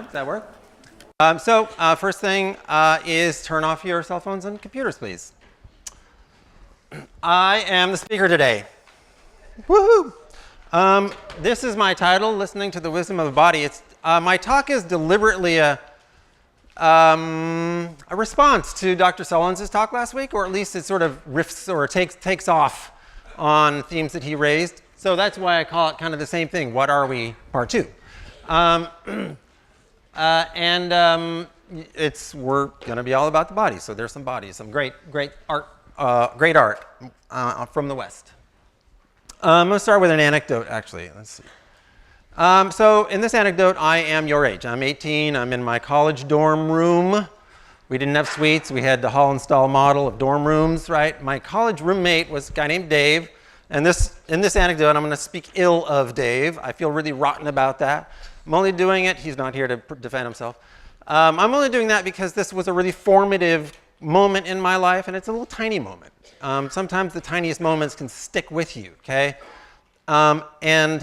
Does that work? First thing is turn off your cell phones and computers, please. I am the speaker today. Woohoo! This is my title, Listening to the Wisdom of the Body. My talk is deliberately a response to Dr. Sullins' talk last week, or at least it sort of riffs or takes off on themes that he raised. So that's why I call it kind of the same thing, What Are We? Part 2. We're going to be all about the body. So there's some bodies, some great art from the West. I'm going to start with an anecdote, actually. Let's see. So in this anecdote, I am your age. I'm 18. I'm in my college dorm room. We didn't have suites. We had the Hall-and-Stall model of dorm rooms, right? My college roommate was a guy named Dave. And in this anecdote, I'm going to speak ill of Dave. I feel really rotten about that. I'm only doing it. He's not here to defend himself. I'm only doing that because this was a really formative moment in my life, and it's a little tiny moment. Sometimes the tiniest moments can stick with you, okay? And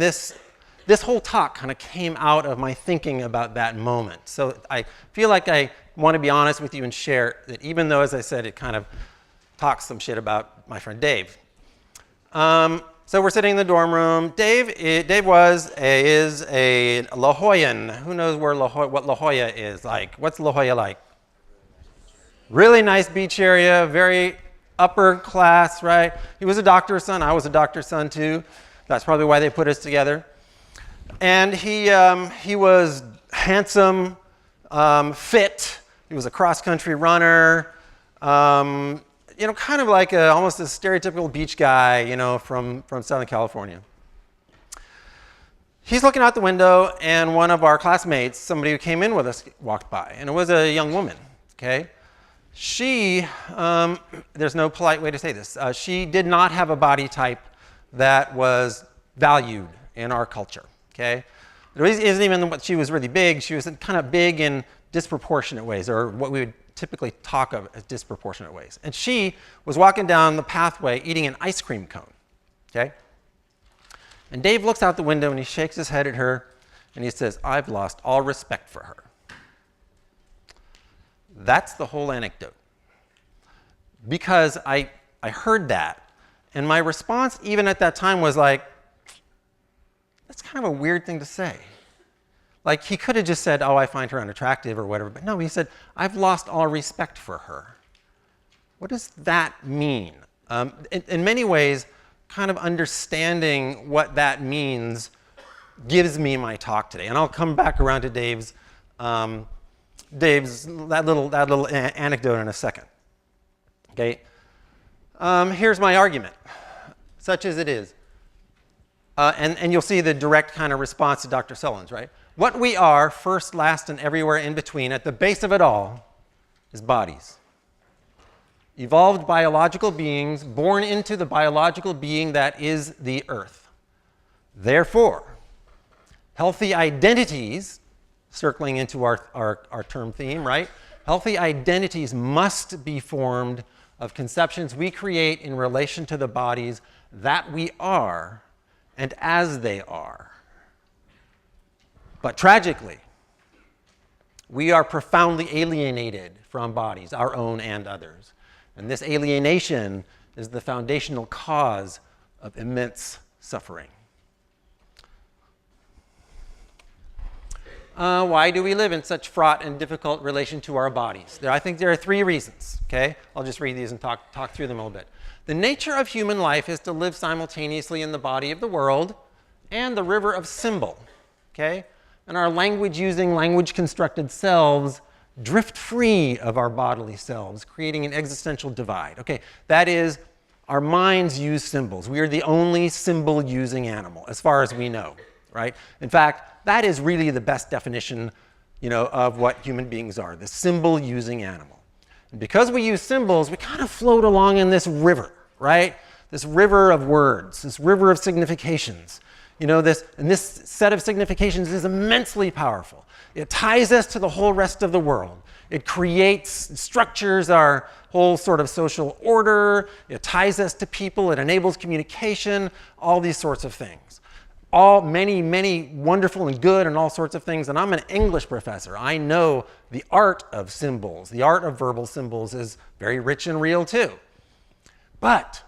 this whole talk kind of came out of my thinking about that moment. So I feel like I want to be honest with you and share that even though, as I said, it kind of talks some shit about my friend Dave. So we're sitting in the dorm room. Dave is a La Jollan. Who knows what La Jolla is like? What's La Jolla like? Really nice beach area, very upper class, right? He was a doctor's son. I was a doctor's son too. That's probably why they put us together. And he was handsome, fit. He was a cross-country runner. Kind of like almost a stereotypical beach guy, from Southern California. He's looking out the window, and one of our classmates, somebody who came in with us, walked by, and it was a young woman, okay? She, there's no polite way to say this, she did not have a body type that was valued in our culture, okay? It isn't even that she was really big. She was kind of big in disproportionate ways, or what we would typically talk of as disproportionate ways. And she was walking down the pathway eating an ice cream cone, okay? And Dave looks out the window and he shakes his head at her and he says, "I've lost all respect for her." That's the whole anecdote. Because I heard that, and my response even at that time was like, that's kind of a weird thing to say. Like, he could have just said, "Oh, I find her unattractive," or whatever. But no, he said, "I've lost all respect for her." What does that mean? In many ways, kind of understanding what that means gives me my talk today. And I'll come back around to Dave's that little anecdote in a second. Okay? Here's my argument, such as it is. And you'll see the direct kind of response to Dr. Sullins, right? What we are, first, last, and everywhere in between, at the base of it all, is bodies. Evolved biological beings born into the biological being that is the Earth. Therefore, healthy identities, circling into our term theme, right? Healthy identities must be formed of conceptions we create in relation to the bodies that we are and as they are. But tragically, we are profoundly alienated from bodies, our own and others. And this alienation is the foundational cause of immense suffering. Why do we live in such fraught and difficult relation to our bodies? I think there are 3 reasons, okay? I'll just read these and talk through them a little bit. The nature of human life is to live simultaneously in the body of the world and the river of symbol, okay? And our language-using, language-constructed selves drift free of our bodily selves, creating an existential divide. Okay, that is, our minds use symbols. We are the only symbol-using animal, as far as we know, right? In fact, that is really the best definition, of what human beings are, the symbol-using animal. And because we use symbols, we kind of float along in this river, right? This river of words, this river of significations. This set of significations is immensely powerful. It ties us to the whole rest of the world. It creates, structures our whole sort of social order. It ties us to people. It enables communication, all these sorts of things. many wonderful and good and all sorts of things, and I'm an English professor. I know the art of symbols. The art of verbal symbols is very rich and real too. But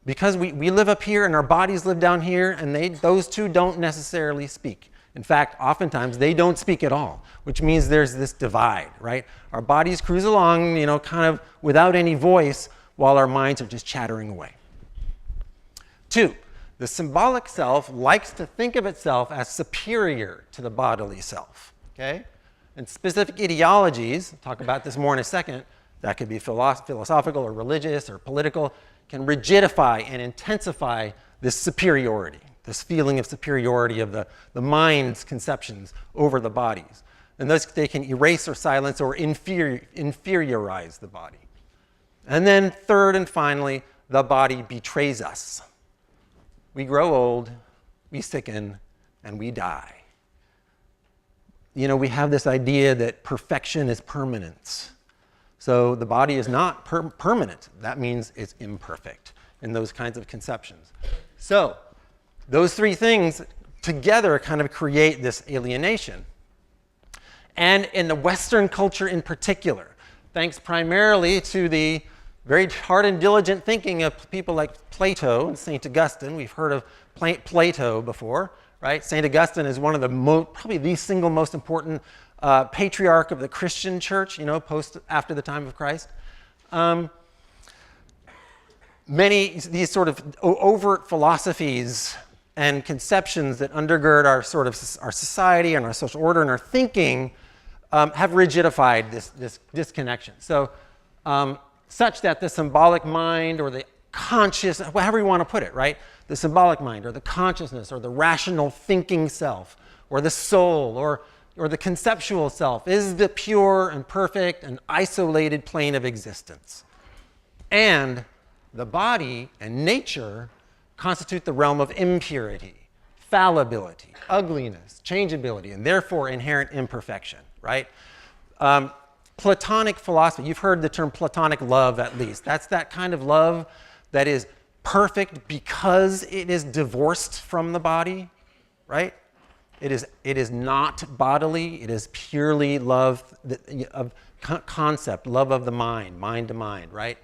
because we live up here and our bodies live down here, and those two don't necessarily speak. In fact, oftentimes they don't speak at all, which means there's this divide, right? Our bodies cruise along, kind of without any voice, while our minds are just chattering away. 2, the symbolic self likes to think of itself as superior to the bodily self, okay? And specific ideologies, I'll talk about this more in a second, that could be philosophical or religious or political, can rigidify and intensify this superiority, this feeling of superiority of the mind's conceptions over the bodies. And thus they can erase or silence or inferiorize the body. And then 3rd and finally, the body betrays us. We grow old, we sicken, and we die. We have this idea that perfection is permanence. So the body is not permanent. That means it's imperfect in those kinds of conceptions. So those 3 things together kind of create this alienation. And in the Western culture in particular, thanks primarily to the very hard and diligent thinking of people like Plato and St. Augustine. We've heard of Plato before, right? St. Augustine is one of the probably the single most important patriarch of the Christian church, after the time of Christ. These sort of overt philosophies and conceptions that undergird our society and our social order and our thinking have rigidified this disconnection. So, such that the symbolic mind or the conscious, however you want to put it, right? The symbolic mind or the consciousness or the rational thinking self or the soul or the conceptual self is the pure and perfect and isolated plane of existence. And the body and nature constitute the realm of impurity, fallibility, ugliness, changeability, and therefore inherent imperfection, right? Platonic philosophy, you've heard the term Platonic love at least. That's that kind of love that is perfect because it is divorced from the body, right? It is not bodily. It is purely love of concept, love of the mind to mind, right?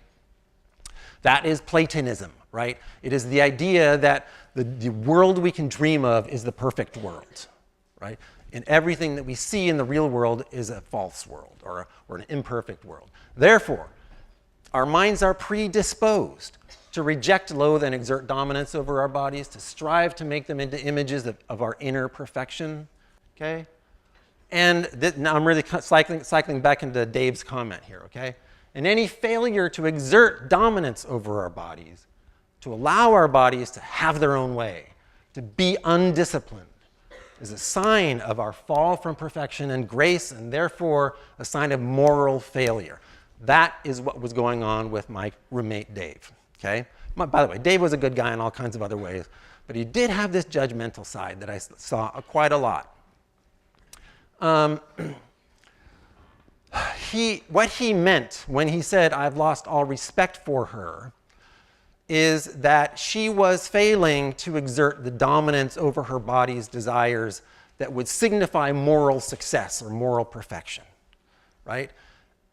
That is Platonism, right? It is the idea that the world we can dream of is the perfect world, right? And everything that we see in the real world is a false world or an imperfect world. Therefore, our minds are predisposed to reject, loathe, and exert dominance over our bodies, to strive to make them into images of our inner perfection, okay? And now I'm really cycling back into Dave's comment here, okay? And any failure to exert dominance over our bodies, to allow our bodies to have their own way, to be undisciplined, is a sign of our fall from perfection and grace, and therefore a sign of moral failure. That is what was going on with my roommate, Dave, okay? By the way, Dave was a good guy in all kinds of other ways, but he did have this judgmental side that I saw quite a lot. What he meant when he said, "I've lost all respect for her," is that she was failing to exert the dominance over her body's desires that would signify moral success or moral perfection, right?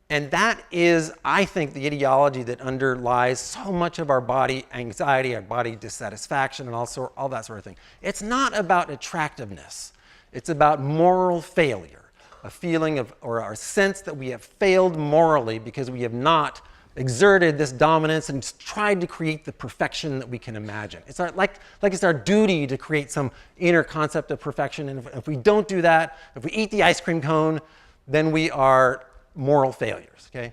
And that is, I think, the ideology that underlies so much of our body anxiety, our body dissatisfaction, and all that sort of thing. It's not about attractiveness. It's about moral failure, a feeling of, or our sense that we have failed morally because we have not exerted this dominance and tried to create the perfection that we can imagine. It's like it's our duty to create some inner concept of perfection, and if we don't do that, if we eat the ice cream cone, then we are moral failures, okay?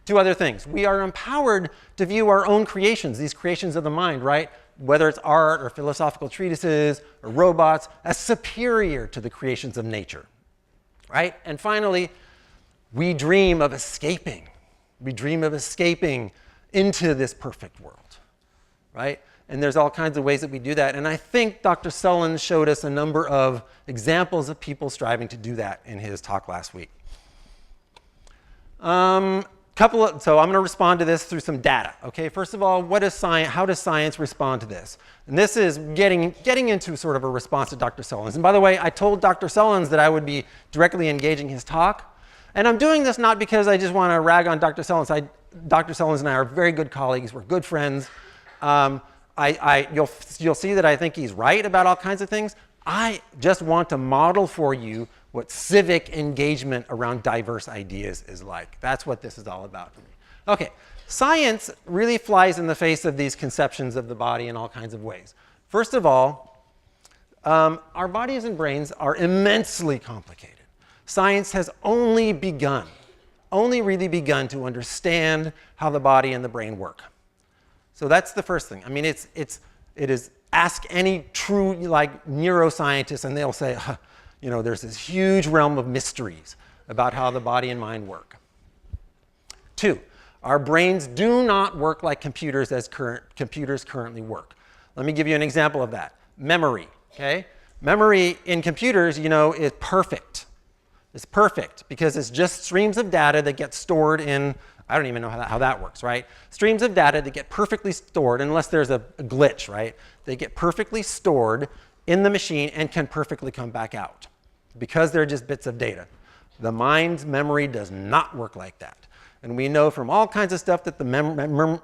2 other things. We are empowered to view our own creations, these creations of the mind, right? Whether it's art or philosophical treatises or robots, as superior to the creations of nature, right? And finally, we dream of escaping. We dream of escaping into this perfect world, right? And there's all kinds of ways that we do that. And I think Dr. Sullins showed us a number of examples of people striving to do that in his talk last week. So I'm going to respond to this through some data. Okay, first of all, what is science? How does science respond to this? And this is getting into sort of a response to Dr. Sullins. And by the way, I told Dr. Sullins that I would be directly engaging his talk. And I'm doing this not because I just want to rag on Dr. Sullins. Dr. Sullins and I are very good colleagues. We're good friends. You'll see that I think he's right about all kinds of things. I just want to model for you what civic engagement around diverse ideas is like. That's what this is all about for me. Okay, science really flies in the face of these conceptions of the body in all kinds of ways. First of all, our bodies and brains are immensely complicated. Science has only really begun to understand how the body and the brain work. So that's the first thing. I mean, it is, ask any true neuroscientist and they'll say, there's this huge realm of mysteries about how the body and mind work. 2, our brains do not work like computers as computers currently work. Let me give you an example of that. Memory, okay? Memory in computers, is perfect. It's perfect because it's just streams of data that get stored in, I don't even know how that works, right? Streams of data that get perfectly stored, unless there's a glitch, right? They get perfectly stored in the machine and can perfectly come back out because they're just bits of data. The mind's memory does not work like that. And we know from all kinds of stuff that the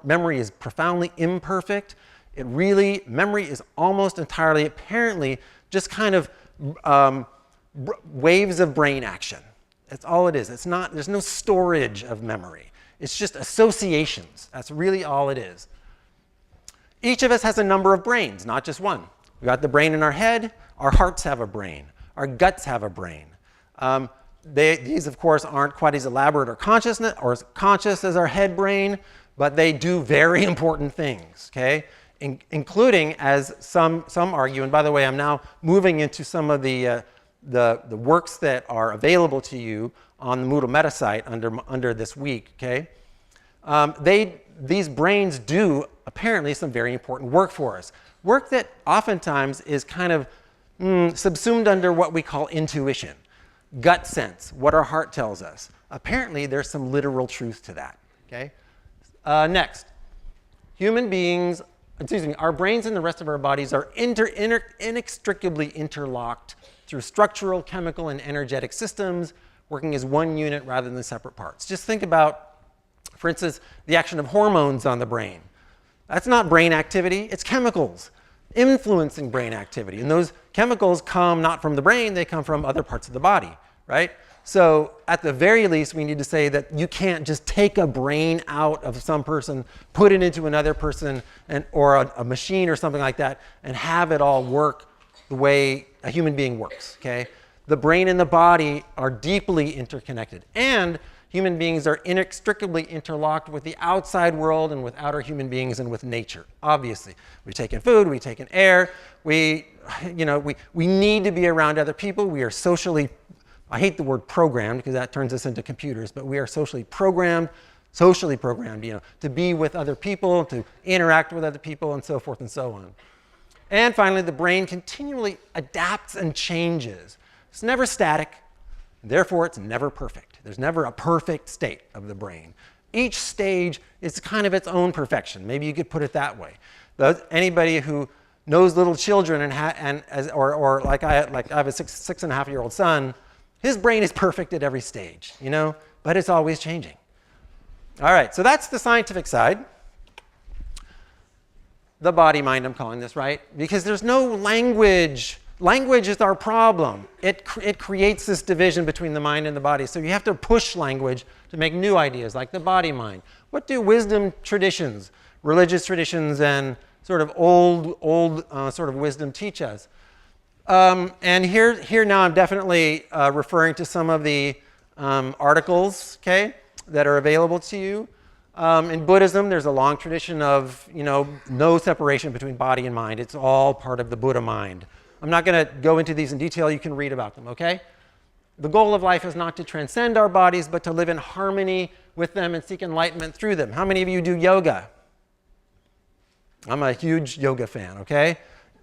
memory is profoundly imperfect. Memory is almost entirely, apparently, just kind of waves of brain action. That's all it is. There's no storage of memory. It's just associations. That's really all it is. Each of us has a number of brains, not just one. We've got the brain in our head. Our hearts have a brain. Our guts have a brain. These, of course, aren't quite as elaborate or conscious as our head brain, but they do very important things, okay? Including, as some argue, and by the way, I'm now moving into some of the works that are available to you on the Moodle Meta site under this week, okay? These brains do apparently some very important work for us. Work that oftentimes is kind of subsumed under what we call intuition, gut sense, what our heart tells us. Apparently, there's some literal truth to that, okay? Next, our brains and the rest of our bodies are inextricably interlocked through structural, chemical, and energetic systems working as one unit rather than separate parts. Just think about, for instance, the action of hormones on the brain. That's not brain activity, it's chemicals influencing brain activity. And those chemicals come not from the brain, they come from other parts of the body, right? So at the very least, we need to say that you can't just take a brain out of some person, put it into another person, or a machine or something like that, and have it all work the way a human being works, okay? The brain and the body are deeply interconnected, and human beings are inextricably interlocked with the outside world and with outer human beings and with nature, obviously. We've taken food, we've taken air, we need to be around other people. We are socially, I hate the word programmed because that turns us into computers, but we are socially programmed, to be with other people, to interact with other people, and so forth and so on. And finally, the brain continually adapts and changes. It's never static, therefore it's never perfect. There's never a perfect state of the brain. Each stage is kind of its own perfection. Maybe you could put it that way. Anybody who knows little children or like I have a 6.5-year-old son, his brain is perfect at every stage, but it's always changing. All right, so that's the scientific side. The body mind, I'm calling this, right? Because there's no language. Language is our problem. It creates this division between the mind and the body. So you have to push language to make new ideas, like the body mind. What do wisdom traditions, religious traditions, and sort of old sort of wisdom teach us? And here now I'm definitely referring to some of the articles, okay, that are available to you. In Buddhism, there's a long tradition of, no separation between body and mind. It's all part of the Buddha mind. I'm not going to go into these in detail. You can read about them, okay? The goal of life is not to transcend our bodies, but to live in harmony with them and seek enlightenment through them. How many of you do yoga? I'm a huge yoga fan, okay?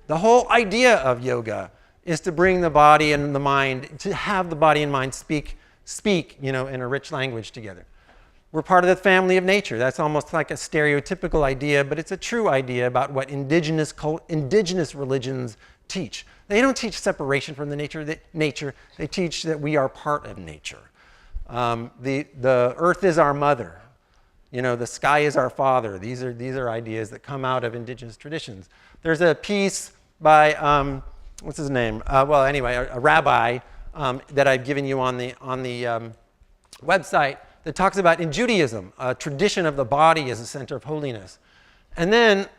The whole idea of yoga is to bring the body and the mind, to have the body and mind speak, in a rich language together. We're part of the family of nature. That's almost like a stereotypical idea, but it's a true idea about what indigenous religions teach. They don't teach separation from the nature. They teach that we are part of nature. The earth is our mother. The sky is our father. These are ideas that come out of indigenous traditions. There's a piece by, what's his name? A rabbi that I've given you on the website that talks about in Judaism, a tradition of the body as a center of holiness. And then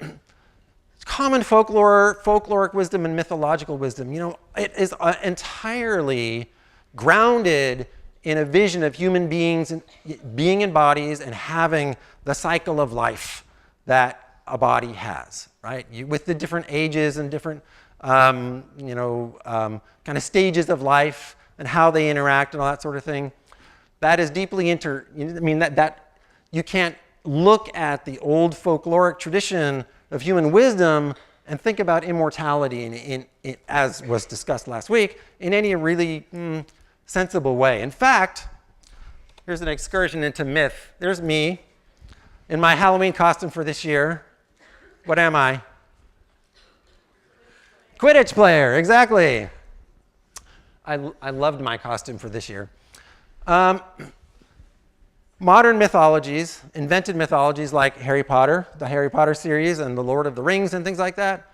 common folkloric wisdom and mythological wisdom, it is entirely grounded in a vision of human beings being in bodies and having the cycle of life that a body has, right? With the different ages and different, kind of stages of life and how they interact and all that sort of thing. That is deeply that you can't look at the old folkloric tradition of human wisdom and think about immortality in as was discussed last week, in any really sensible way. In fact, here's an excursion into myth. There's me in my Halloween costume for this year. What am I? Quidditch player, exactly. I loved my costume for this year. Modern mythologies, invented mythologies like Harry Potter, the Harry Potter series, and the Lord of the Rings and things like that,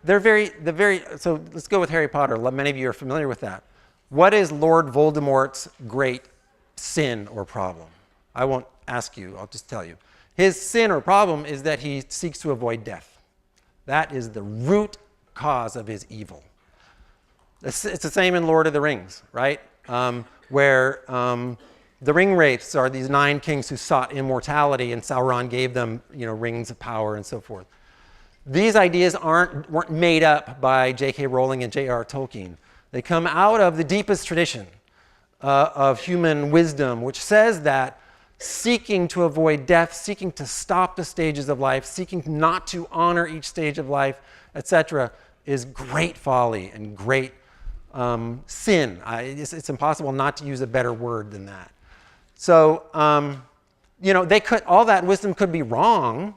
so let's go with Harry Potter. Many of you are familiar with that. What is Lord Voldemort's great sin or problem? I won't ask you, I'll just tell you. His sin or problem is that he seeks to avoid death. That is the root cause of his evil. It's the same in Lord of the Rings, right? Where the ring wraiths are these 9 kings who sought immortality, and Sauron gave them, rings of power and so forth. These ideas weren't made up by J.K. Rowling and J.R. Tolkien. They come out of the deepest tradition of human wisdom, which says that seeking to avoid death, seeking to stop the stages of life, seeking not to honor each stage of life, etc., is great folly and great sin. It's impossible not to use a better word than that. So, all that wisdom could be wrong.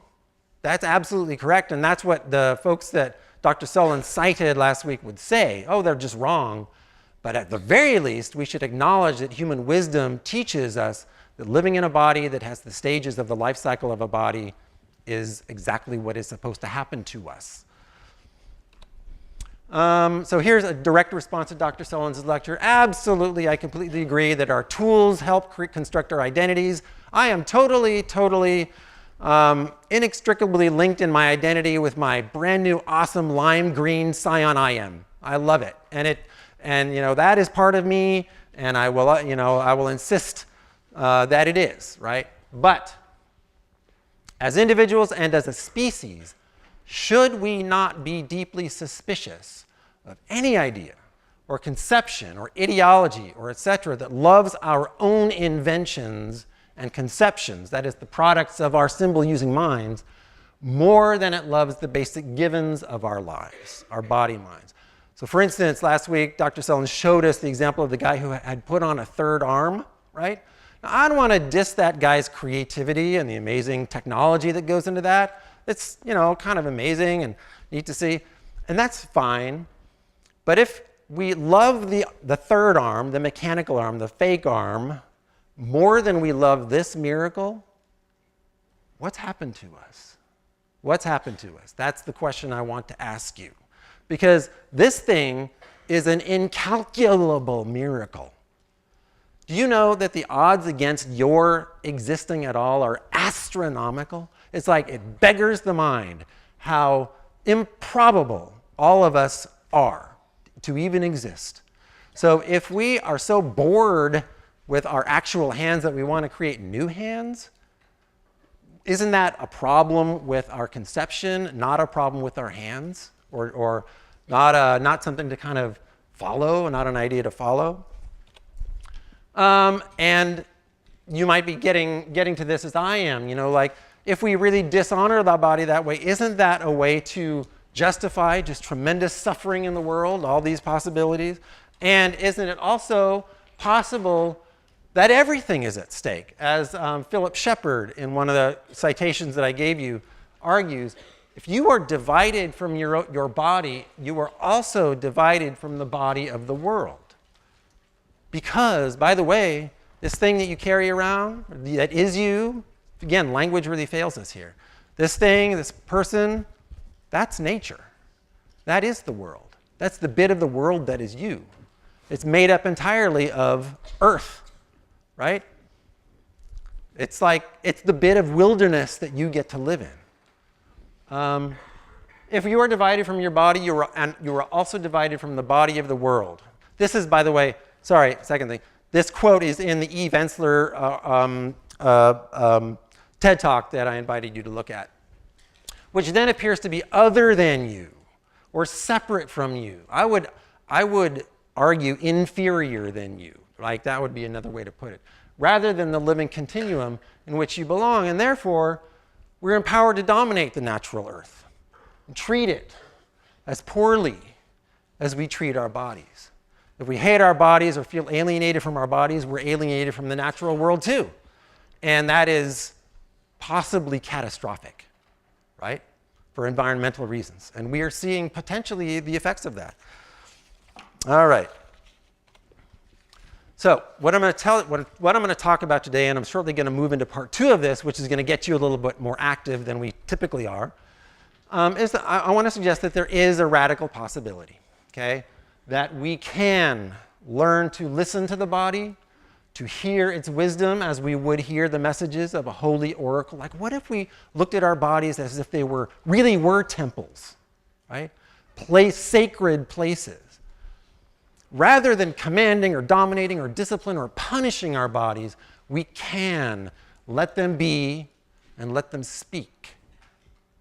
That's absolutely correct, and that's what the folks that Dr. Sullivan cited last week would say. Oh, they're just wrong. But at the very least, we should acknowledge that human wisdom teaches us that living in a body that has the stages of the life cycle of a body is exactly what is supposed to happen to us. So here's a direct response to Dr. Sullivan's lecture. Absolutely, I completely agree that our tools help construct our identities. I am totally inextricably linked in my identity with my brand new, awesome lime green Scion I am. I love it, and that is part of me, and I will insist that it is, right? But as individuals and as a species, should we not be deeply suspicious of any idea or conception or ideology or etc. that loves our own inventions and conceptions, that is the products of our symbol-using minds, more than it loves the basic givens of our lives, our body minds? So for instance, last week, Dr. Sullivan showed us the example of the guy who had put on a third arm, right? Now, I don't want to diss that guy's creativity and the amazing technology that goes into that. It's, kind of amazing and neat to see, and that's fine. But if we love the third arm, the mechanical arm, the fake arm, more than we love this miracle, what's happened to us? What's happened to us? That's the question I want to ask you. Because this thing is an incalculable miracle. Do you know that the odds against your existing at all are astronomical? It's like it beggars the mind how improbable all of us are to even exist. So if we are so bored with our actual hands that we want to create new hands, isn't that a problem with our conception, not a problem with our hands, or not something to kind of follow, not an idea to follow? And you might be getting to this as I am, like if we really dishonor the body that way, isn't that a way to justify just tremendous suffering in the world, all these possibilities? And isn't it also possible that everything is at stake. As Philip Shepard, in one of the citations that I gave you, argues, if you are divided from your body, you are also divided from the body of the world. Because, by the way, this thing that you carry around, that is you, again, language really fails us here. This thing, this person, that's nature. That is the world. That's the bit of the world that is you. It's made up entirely of earth, right? It's like, it's the bit of wilderness that you get to live in. If you are divided from your body, you are also divided from the body of the world. This is, by the way, sorry, second thing. This quote is in the Eve Ensler TED Talk that I invited you to look at, which then appears to be other than you or separate from you. I would argue inferior than you. Like, that would be another way to put it. Rather than the living continuum in which you belong. And therefore, we're empowered to dominate the natural earth and treat it as poorly as we treat our bodies. If we hate our bodies or feel alienated from our bodies, we're alienated from the natural world too. And that is possibly catastrophic, right? For environmental reasons. And we are seeing potentially the effects of that. All right. So what I'm going to talk about today, and I'm shortly going to move into part 2 of this, which is going to get you a little bit more active than we typically are, is that I want to suggest that there is a radical possibility, okay, that we can learn to listen to the body, to hear its wisdom as we would hear the messages of a holy oracle. Like, what if we looked at our bodies as if they really were temples, right? Sacred places. Rather than commanding or dominating or discipline or punishing our bodies, we can let them be and let them speak.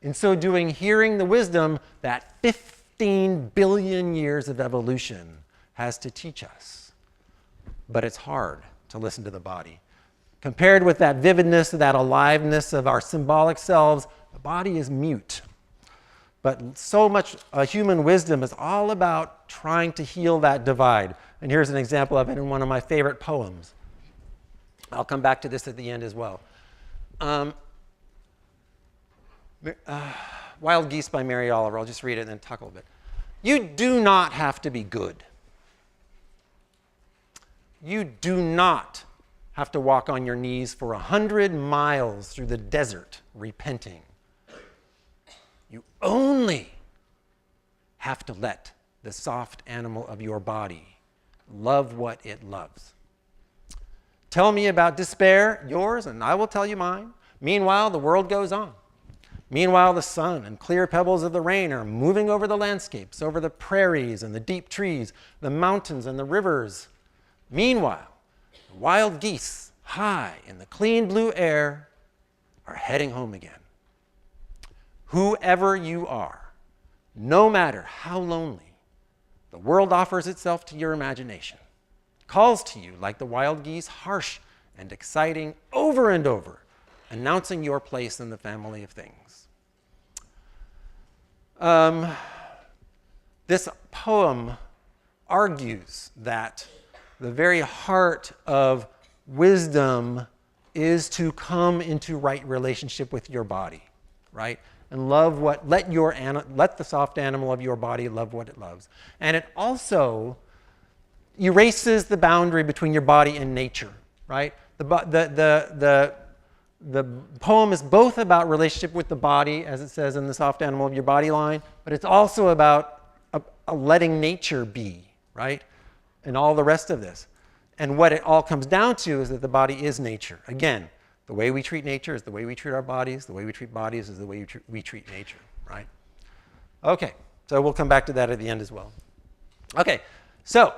In so doing, hearing the wisdom that 15 billion years of evolution has to teach us. But it's hard to listen to the body. Compared with that vividness, that aliveness of our symbolic selves, the body is mute. But so much human wisdom is all about trying to heal that divide. And here's an example of it in one of my favorite poems. I'll come back to this at the end as well. Wild Geese by Mary Oliver. I'll just read it and then talk a little bit. You do not have to be good. You do not have to walk on your knees for 100 miles through the desert repenting. You only have to let the soft animal of your body love what it loves. Tell me about despair, yours, and I will tell you mine. Meanwhile, the world goes on. Meanwhile, the sun and clear pebbles of the rain are moving over the landscapes, over the prairies and the deep trees, the mountains and the rivers. Meanwhile, the wild geese, high in the clean blue air, are heading home again. Whoever you are, no matter how lonely, the world offers itself to your imagination, calls to you like the wild geese, harsh and exciting, over and over, announcing your place in the family of things. This poem argues that the very heart of wisdom is to come into right relationship with your body, right? And love let the soft animal of your body love what it loves. And it also erases the boundary between your body and nature, right? The poem is both about relationship with the body, as it says in the soft animal of your body line, but it's also about letting nature be, right? And all the rest of this. And what it all comes down to is that the body is nature. Again, the way we treat nature is the way we treat our bodies. The way we treat bodies is the way we treat nature, right? Okay, so we'll come back to that at the end as well. Okay, so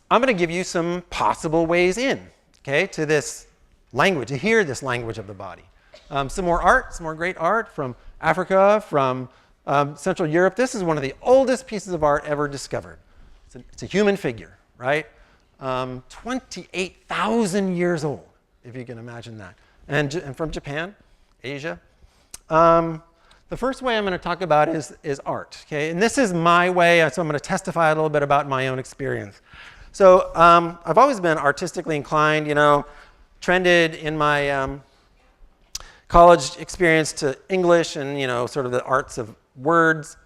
I'm going to give you some possible ways in, okay, to this language, to hear this language of the body. Some more art, some more great art from Africa, from Central Europe. This is one of the oldest pieces of art ever discovered. It's a human figure, right? 28,000 years old, if you can imagine that. And from Japan, Asia. The first way I'm going to talk about is art, okay? And this is my way, so I'm going to testify a little bit about my own experience. So I've always been artistically inclined, you know, trended in my college experience to English and, you know, sort of the arts of words.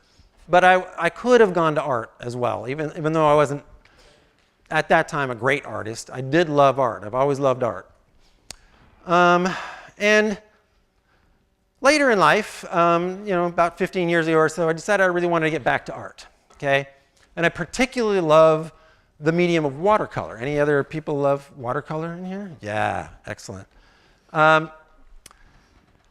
But I could have gone to art as well, even though I wasn't, at that time, a great artist. I did love art. I've always loved art. And later in life, you know, about 15 years ago or so, I decided I really wanted to get back to art, okay? And I particularly love the medium of watercolor. Any other people love watercolor in here? Yeah, excellent. I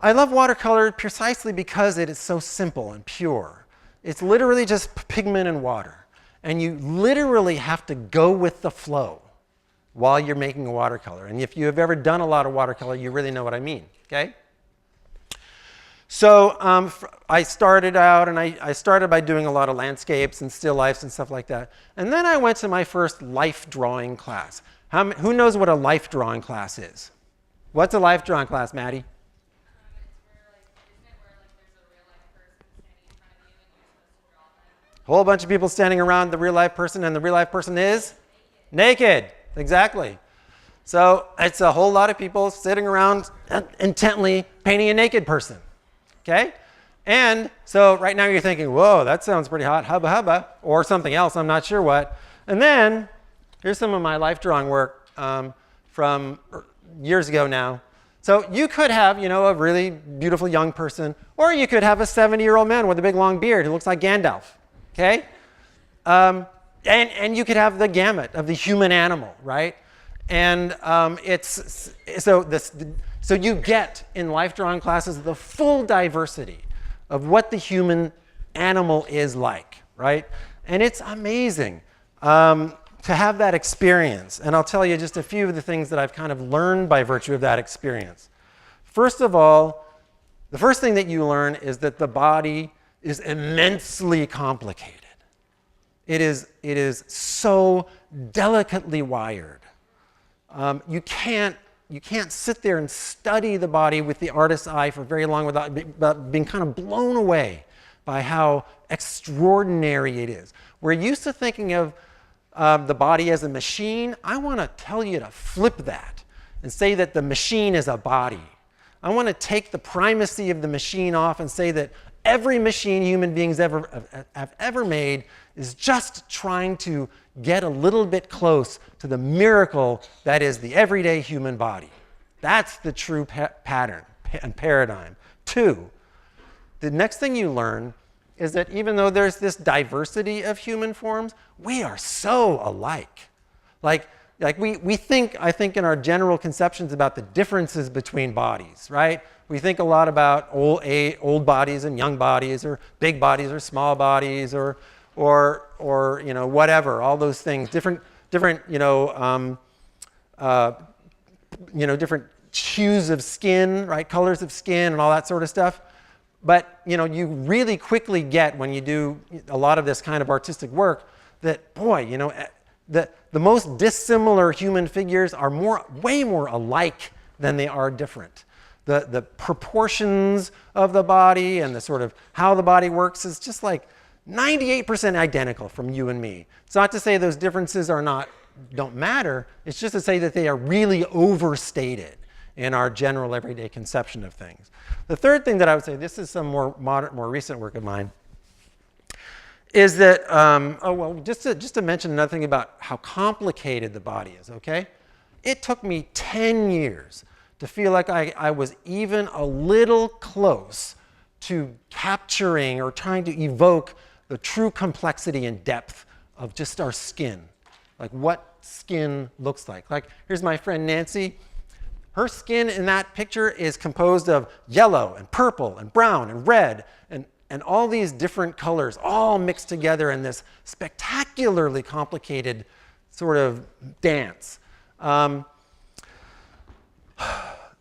love watercolor precisely because it is so simple and pure. It's literally just pigment and water. And you literally have to go with the flow while you're making a watercolor. And if you have ever done a lot of watercolor, you really know what I mean, okay? So I started out, and I started by doing a lot of landscapes and still lifes and stuff like that. And then I went to my first life drawing class. Who knows what a life drawing class is? What's a life drawing class, Maddie? Whole bunch of people standing around the real life person, and the real life person is naked. Exactly. So it's a whole lot of people sitting around intently painting a naked person. Okay? And so right now you're thinking, whoa, that sounds pretty hot, hubba hubba, or something else, I'm not sure what. And then here's some of my life drawing work from years ago now. So you could have, you know, a really beautiful young person, or you could have a 70-year-old man with a big long beard who looks like Gandalf. Okay? And you could have the gamut of the human animal, right? And so you get in life drawing classes the full diversity of what the human animal is like, right? And it's amazing to have that experience. And I'll tell you just a few of the things that I've kind of learned by virtue of that experience. First of all, the first thing that you learn is that the body is immensely complicated. It is so delicately wired. You can't sit there and study the body with the artist's eye for very long without being kind of blown away by how extraordinary it is. We're used to thinking of the body as a machine. I want to tell you to flip that and say that the machine is a body. I want to take the primacy of the machine off and say that every machine human beings have ever made is just trying to get a little bit close to the miracle that is the everyday human body. That's the true pattern and paradigm. 2, the next thing you learn is that even though there's this diversity of human forms, we are so alike. Like we think, I think in our general conceptions about the differences between bodies, right? We think a lot about old bodies and young bodies, or big bodies or small bodies, or you know, whatever, all those things, different different hues of skin, right, colors of skin, and all that sort of stuff. But you know, you really quickly get, when you do a lot of this kind of artistic work, that boy, you know, the most dissimilar human figures are way more alike than they are different. The proportions of the body and the sort of how the body works is just like 98% identical from you and me. It's not to say those differences don't matter. It's just to say that they are really overstated in our general everyday conception of things. The third thing that I would say, this is some more recent work of mine, is that, just to mention another thing about how complicated the body is, okay? It took me 10 years to feel like I was even a little close to capturing or trying to evoke the true complexity and depth of just our skin, like what skin looks like. Like, here's my friend Nancy. Her skin in that picture is composed of yellow and purple and brown and red and all these different colors all mixed together in this spectacularly complicated sort of dance.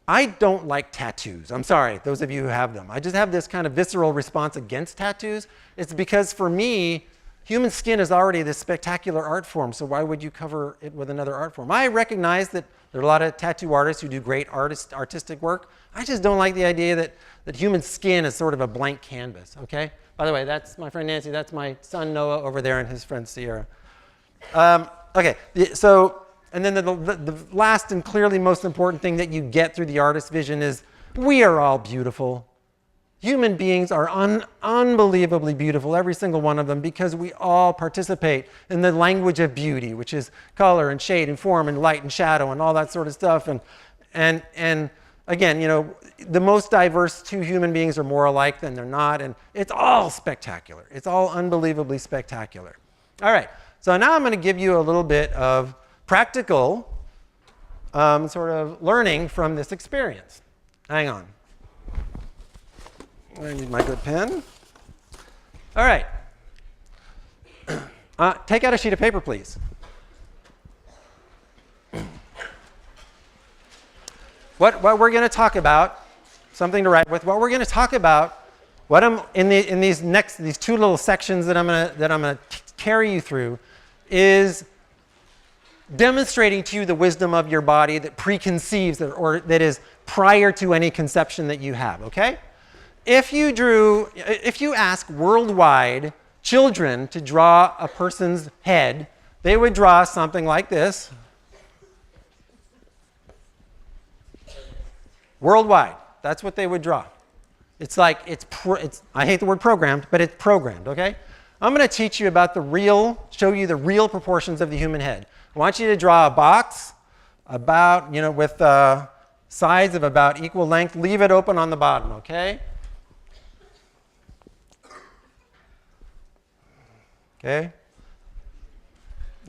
I don't like tattoos. I'm sorry, those of you who have them. I just have this kind of visceral response against tattoos. It's because for me, human skin is already this spectacular art form, so why would you cover it with another art form? I recognize that there are a lot of tattoo artists who do great artistic work. I just don't like the idea that human skin is sort of a blank canvas, okay? By the way, that's my friend Nancy. That's my son Noah over there and his friend Sierra. Okay, so, and then the last and clearly most important thing that you get through the artist's vision is we are all beautiful. Human beings are unbelievably beautiful, every single one of them, because we all participate in the language of beauty, which is color and shade and form and light and shadow and all that sort of stuff. And again, you know, the most diverse two human beings are more alike than they're not, and it's all spectacular. It's all unbelievably spectacular. All right, so now I'm going to give you a little bit of practical sort of learning from this experience. Hang on. I need my good pen. All right. Take out a sheet of paper, please. What we're going to talk about, something to write with. What we're going to talk about, what I'm in these two little sections that I'm going to carry you through, is demonstrating to you the wisdom of your body that preconceives or that is prior to any conception that you have. Okay. If you ask worldwide children to draw a person's head, they would draw something like this. Worldwide, that's what they would draw. It's like, I hate the word programmed, but it's programmed, okay? I'm going to teach you about show you the real proportions of the human head. I want you to draw a box about, with sides of about equal length. Leave it open on the bottom, okay? Okay.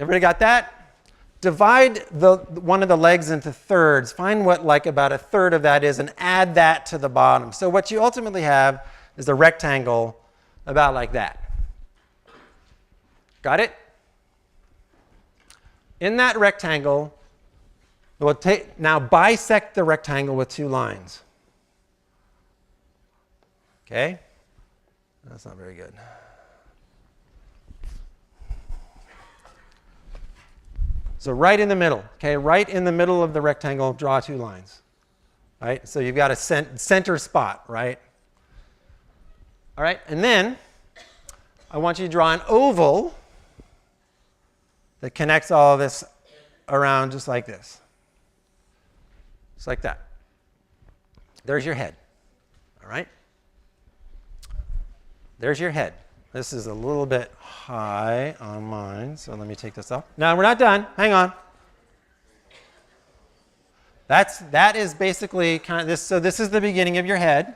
Everybody got that? Divide one of the legs into thirds. Find what about a third of that is and add that to the bottom. So what you ultimately have is a rectangle about like that. Got it? In that rectangle, now bisect the rectangle with two lines. Okay? That's not very good. So right in the middle, okay, right in the middle of the rectangle, draw two lines, right? So you've got a center spot, right? All right, and then I want you to draw an oval that connects all of this around just like this. Just like that. There's your head, all right? There's your head. This is a little bit high on mine, so let me take this off. Now, we're not done. Hang on. That is basically kind of this. So this is the beginning of your head.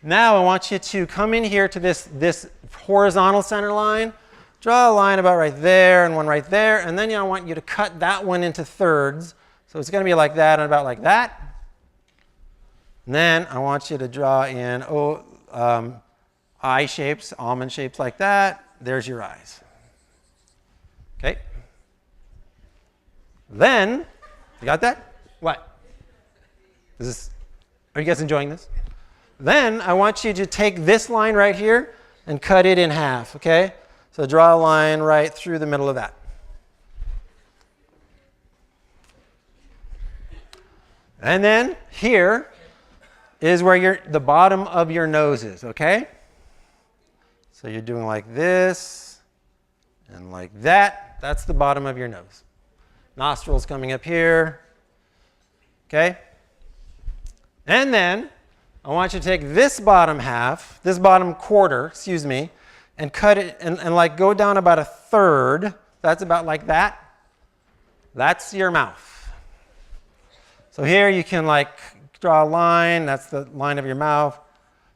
Now I want you to come in here to this horizontal center line. Draw a line about right there and one right there, and then I want you to cut that one into thirds. So it's going to be like that and about like that. And then I want you to draw in eye shapes, almond shapes like that. There's your eyes. Okay. Then, you got that? What? Are you guys enjoying this? Then I want you to take this line right here and cut it in half, okay? So draw a line right through the middle of that. And then here is where the bottom of your nose is, okay? So you're doing like this and like that. That's the bottom of your nose. Nostrils coming up here. Okay? And then I want you to take this bottom half, this bottom quarter, excuse me, and cut it and go down about a third. That's about like that. That's your mouth. So here you can draw a line. That's the line of your mouth.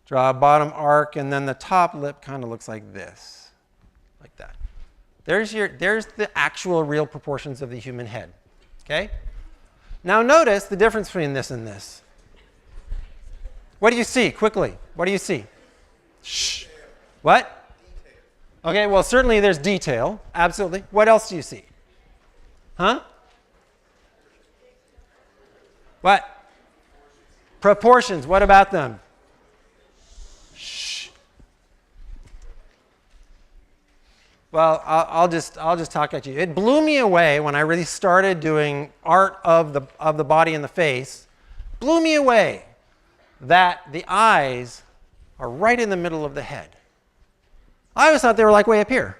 Draw a bottom arc, and then the top lip kind of looks like this, like that. There's the actual real proportions of the human head, okay? Now notice the difference between this and this. What do you see, quickly? What do you see? Shh. What? Okay, well, certainly there's detail, absolutely. What else do you see? Huh? What? Proportions, what about them? Well, I'll just talk at you. It blew me away when I really started doing art of the body and the face. Blew me away that the eyes are right in the middle of the head. I always thought they were way up here.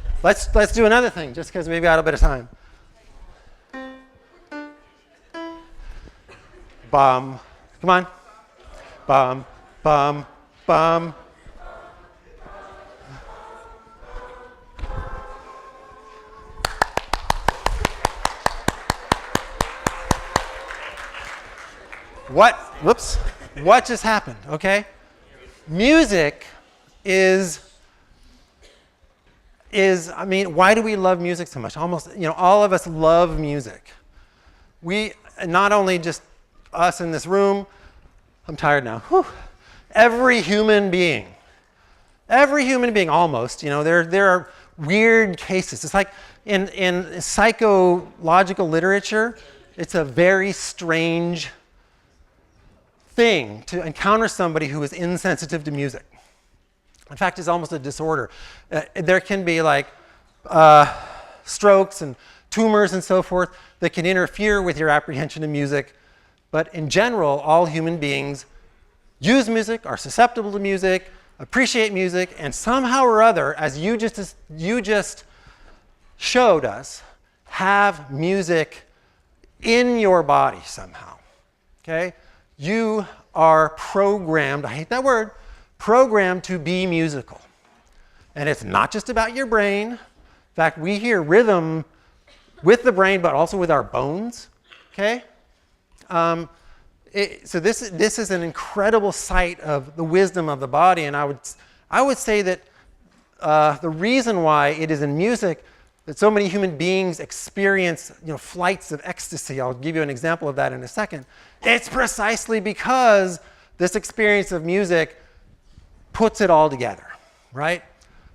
Let's do another thing, just because we've got a bit of time. Bum. Come on. Bum, bum, bum. What just happened, okay? Music I mean, why do we love music so much? Almost, all of us love music. We, not only just us in this room, I'm tired now. Whew. Every human being almost, there are weird cases. It's like in psychological literature, it's a very strange thing to encounter somebody who is insensitive to music. In fact, it's almost a disorder. There can be like strokes and tumors and so forth that can interfere with your apprehension of music. But in general, all human beings use music, are susceptible to music, appreciate music, and somehow or other, as you just showed us, have music in your body somehow. Okay? You are programmed, I hate that word, programmed to be musical. And it's not just about your brain. In fact, we hear rhythm with the brain, but also with our bones. Okay? So this is an incredible sight of the wisdom of the body, and I would say that the reason why it is in music that so many human beings experience flights of ecstasy. I'll give you an example of that in a second. It's precisely because this experience of music puts it all together, right?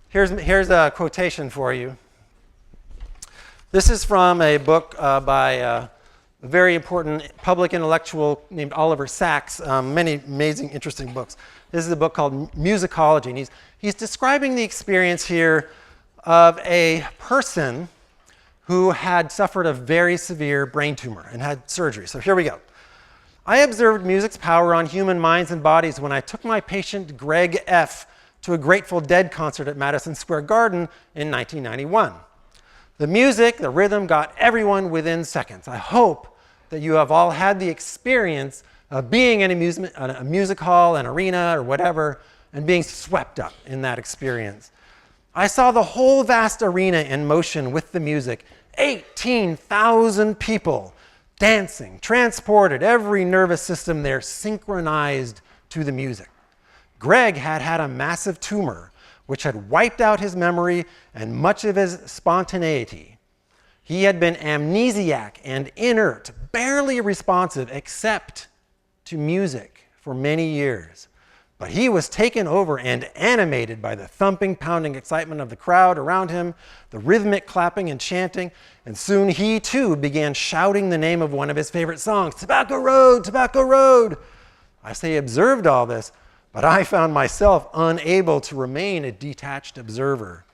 Here's a quotation for you. This is from a book by a very important public intellectual named Oliver Sacks. Many amazing, interesting books. This is a book called Musicology, and he's describing the experience here of a person who had suffered a very severe brain tumor and had surgery. So here we go. I observed music's power on human minds and bodies when I took my patient Greg F. to a Grateful Dead concert at Madison Square Garden in 1991. The music, the rhythm got everyone within seconds. I hope that you have all had the experience of being in a music hall, an arena, or whatever, and being swept up in that experience. I saw the whole vast arena in motion with the music. 18,000 people dancing, transported, every nervous system there synchronized to the music. Greg had a massive tumor, which had wiped out his memory and much of his spontaneity. He had been amnesiac and inert, barely responsive except to music for many years. But he was taken over and animated by the thumping, pounding excitement of the crowd around him, the rhythmic clapping and chanting, and soon he too began shouting the name of one of his favorite songs, "Tobacco Road, Tobacco Road." I say he observed all this, but I found myself unable to remain a detached observer.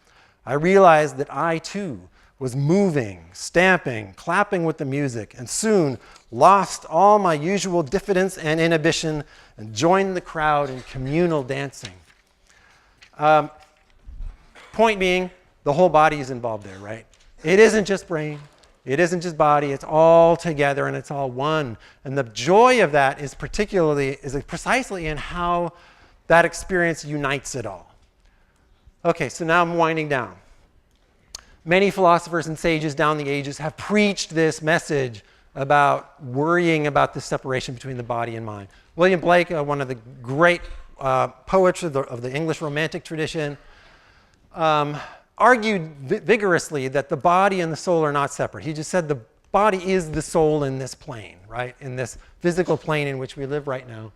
I realized that I too was moving, stamping, clapping with the music, and soon lost all my usual diffidence and inhibition and joined the crowd in communal dancing. Point being, the whole body is involved there, right? It isn't just brain. It isn't just body. It's all together and it's all one. And the joy of that is precisely in how that experience unites it all. Okay, so now I'm winding down. Many philosophers and sages down the ages have preached this message about worrying about the separation between the body and mind. William Blake, one of the great poets of the English Romantic tradition, argued vigorously that the body and the soul are not separate. He just said the body is the soul in this plane, right? In this physical plane in which we live right now.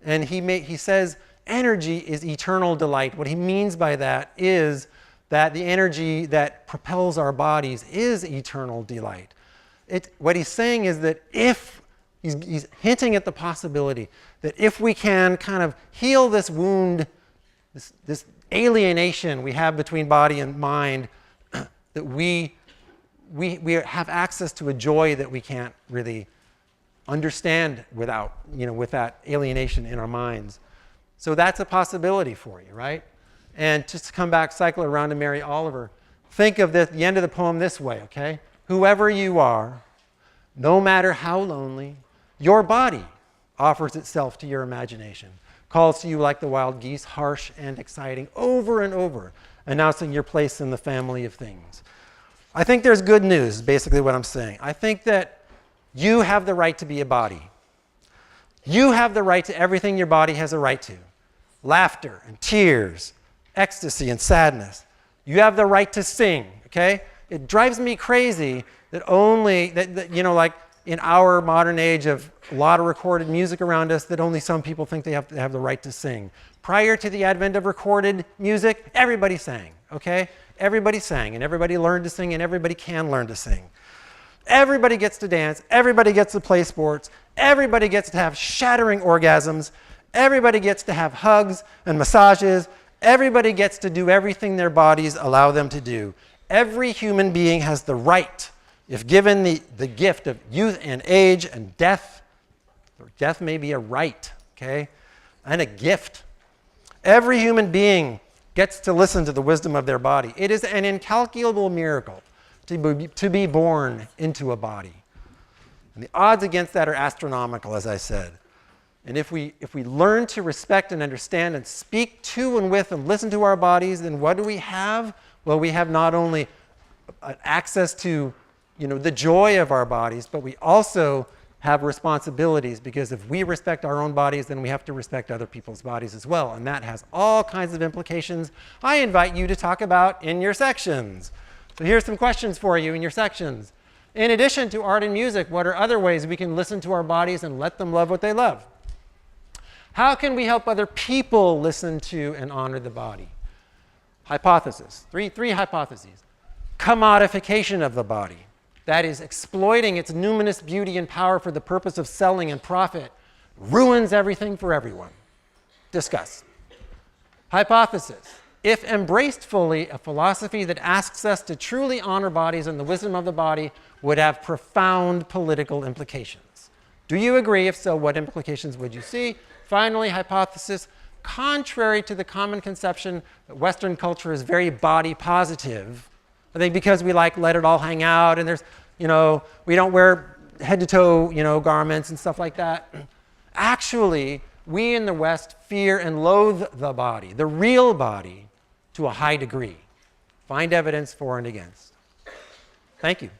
And he says energy is eternal delight. What he means by that is that the energy that propels our bodies is eternal delight. What he's saying is that if, he's hinting at the possibility that if we can kind of heal this wound, this alienation we have between body and mind, that we have access to a joy that we can't really understand without, with that alienation in our minds. So that's a possibility for you, right? And just to come back, cycle around to Mary Oliver, think of the end of the poem this way, okay? Whoever you are, no matter how lonely, your body offers itself to your imagination, calls to you like the wild geese, harsh and exciting, over and over, announcing your place in the family of things. I think there's good news, basically what I'm saying. I think that you have the right to be a body. You have the right to everything your body has a right to. Laughter and tears, ecstasy and sadness. You have the right to sing, okay? It drives me crazy that like in our modern age of a lot of recorded music around us, that only some people think they have to have the right to sing. Prior to the advent of recorded music, everybody sang, okay? Everybody sang, and everybody learned to sing, and everybody can learn to sing. Everybody gets to dance. Everybody gets to play sports. Everybody gets to have shattering orgasms. Everybody gets to have hugs and massages. Everybody gets to do everything their bodies allow them to do. Every human being has the right, if given the gift of youth and age and death, or death may be a right, okay, and a gift. Every human being gets to listen to the wisdom of their body. It is an incalculable miracle to be born into a body. And the odds against that are astronomical, as I said. And if we learn to respect and understand and speak to and with and listen to our bodies, then what do we have? Well, we have not only access to the joy of our bodies, but we also have responsibilities, because if we respect our own bodies, then we have to respect other people's bodies as well. And that has all kinds of implications I invite you to talk about in your sections. So here's some questions for you in your sections. In addition to art and music, what are other ways we can listen to our bodies and let them love what they love? How can we help other people listen to and honor the body? Hypothesis. Three hypotheses. Commodification of the body. That is, exploiting its numinous beauty and power for the purpose of selling and profit ruins everything for everyone. Discuss. Hypothesis. If embraced fully, a philosophy that asks us to truly honor bodies and the wisdom of the body would have profound political implications. Do you agree? If so, what implications would you see? Finally, hypothesis. Contrary to the common conception that Western culture is very body positive, I think because we let it all hang out, and there's, we don't wear head to toe, garments and stuff like that. Actually, we in the West fear and loathe the body, the real body, to a high degree. Find evidence for and against. Thank you.